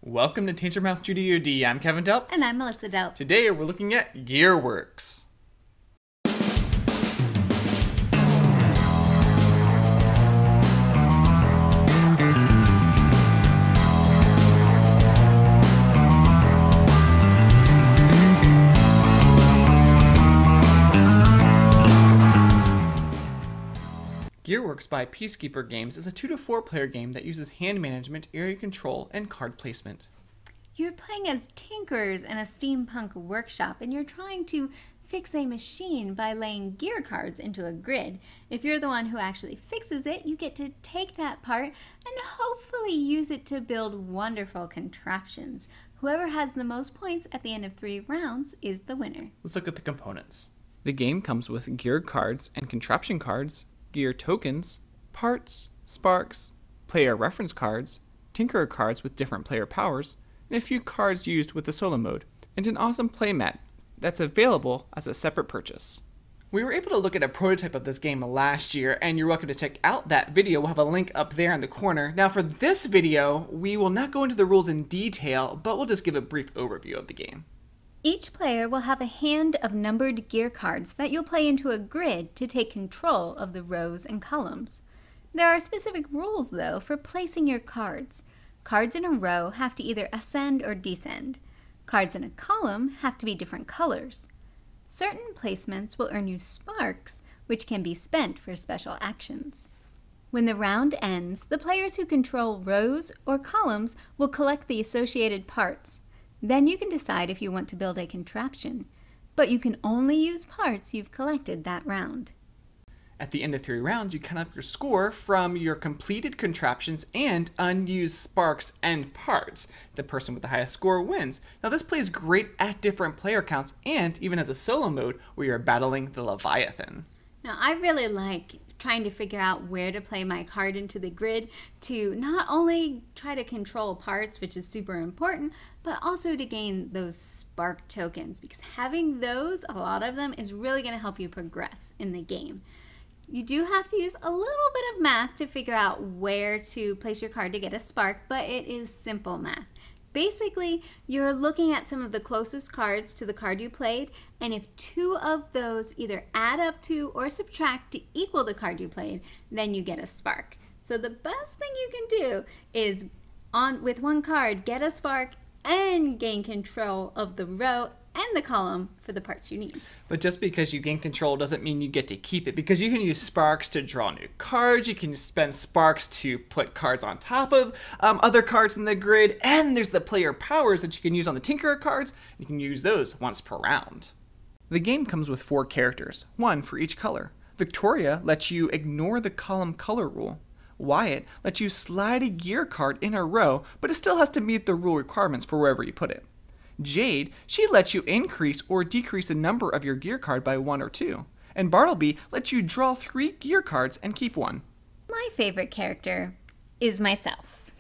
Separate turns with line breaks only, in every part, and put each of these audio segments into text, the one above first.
Welcome to Tantrum House Studio D. I'm Kevin Delp.
And I'm Melissa Delp.
Today we're looking at Gearworks. Gearworks by Piecekeeper Games is a 2 to 4 player game that uses hand management, area control, and card placement.
You're playing as tinkerers in a steampunk workshop, and you're trying to fix a machine by laying gear cards into a grid. If you're the one who actually fixes it, you get to take that part and hopefully use it to build wonderful contraptions. Whoever has the most points at the end of 3 rounds is the winner.
Let's look at the components. The game comes with gear cards and contraption cards, gear tokens, parts, sparks, player reference cards, tinkerer cards with different player powers, and a few cards used with the solo mode, and an awesome playmat that's available as a separate purchase. We were able to look at a prototype of this game last year, and you're welcome to check out that video. We'll have a link up there in the corner. Now for this video, we will not go into the rules in detail, but we'll just give a brief overview of the game.
Each player will have a hand of numbered gear cards that you'll play into a grid to take control of the rows and columns. There are specific rules, though, for placing your cards. Cards in a row have to either ascend or descend. Cards in a column have to be different colors. Certain placements will earn you sparks, which can be spent for special actions. When the round ends, the players who control rows or columns will collect the associated parts. Then you can decide if you want to build a contraption, but you can only use parts you've collected that round.
At the end of 3 rounds, you count up your score from your completed contraptions and unused sparks and parts. The person with the highest score wins. Now this plays great at different player counts and even as a solo mode where you're battling the Leviathan.
Now I really like trying to figure out where to play my card into the grid to not only try to control parts, which is super important, but also to gain those spark tokens, because having those, a lot of them, is really going to help you progress in the game. You do have to use a little bit of math to figure out where to place your card to get a spark, but it is simple math. Basically, you're looking at some of the closest cards to the card you played, and if 2 of those either add up to or subtract to equal the card you played, then you get a spark. So the best thing you can do is, with 1 card, get a spark and gain control of the row and the column for the parts you need.
But just because you gain control doesn't mean you get to keep it, because you can use sparks to draw new cards, you can spend sparks to put cards on top of other cards in the grid, and there's the player powers that you can use on the tinkerer cards. You can use those once per round. The game comes with 4 characters, 1 for each color. Victoria lets you ignore the column color rule. Wyatt lets you slide a gear card in a row, but it still has to meet the rule requirements for wherever you put it. Jade, she lets you increase or decrease the number of your gear card by 1 or 2. And Bartleby lets you draw 3 gear cards and keep 1.
My favorite character is myself.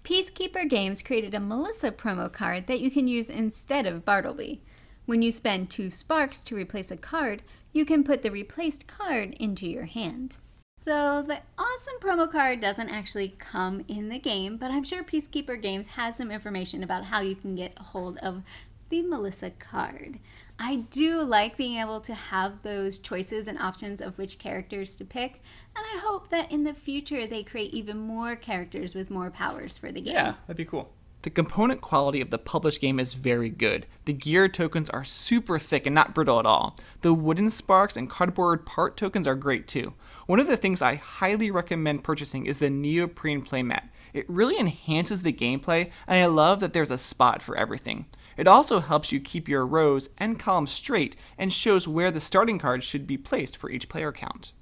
Piecekeeper Games created a Melissa promo card that you can use instead of Bartleby. When you spend 2 sparks to replace a card, you can put the replaced card into your hand. So the awesome promo card doesn't actually come in the game, but I'm sure Piecekeeper Games has some information about how you can get a hold of the Melissa card. I do like being able to have those choices and options of which characters to pick, and I hope that in the future they create even more characters with more powers for the game.
Yeah, that'd be cool. The component quality of the published game is very good. The gear tokens are super thick and not brittle at all. The wooden sparks and cardboard part tokens are great too. One of the things I highly recommend purchasing is the neoprene playmat. It really enhances the gameplay, and I love that there's a spot for everything. It also helps you keep your rows and columns straight and shows where the starting cards should be placed for each player count.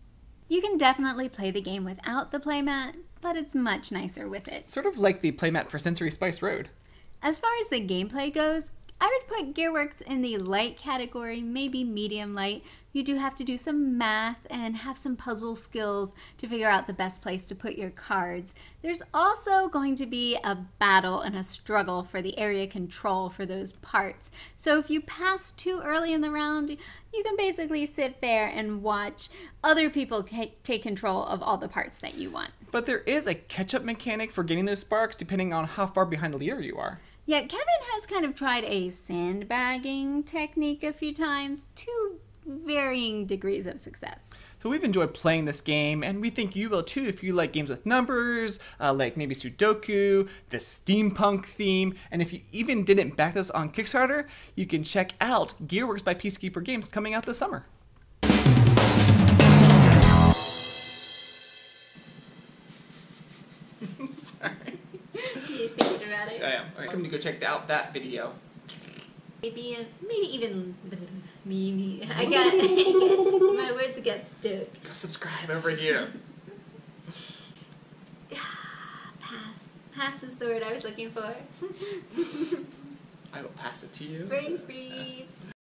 You can definitely play the game without the playmat, but it's much nicer with it.
Sort of like the playmat for Century Spice Road.
As far as the gameplay goes, I would put Gearworks in the light category, maybe medium light. You do have to do some math and have some puzzle skills to figure out the best place to put your cards. There's also going to be a battle and a struggle for the area control for those parts. So if you pass too early in the round, you can basically sit there and watch other people take control of all the parts that you want.
But there is a catch-up mechanic for getting those sparks depending on how far behind the leader you are.
Yeah, Kevin has kind of tried a sandbagging technique a few times to varying degrees of success.
So we've enjoyed playing this game, and we think you will too if you like games with numbers, like maybe Sudoku, the steampunk theme, and if you even didn't back this on Kickstarter, you can check out Gearworks by Piecekeeper Games coming out this summer. Sorry.
You thinking about it?
I am. All right, I'm gonna go check out that video.
Maybe even me. I got my words get stuck.
Go subscribe over here.
Pass is the word I was looking for.
I will pass it to you.
Brain freeze.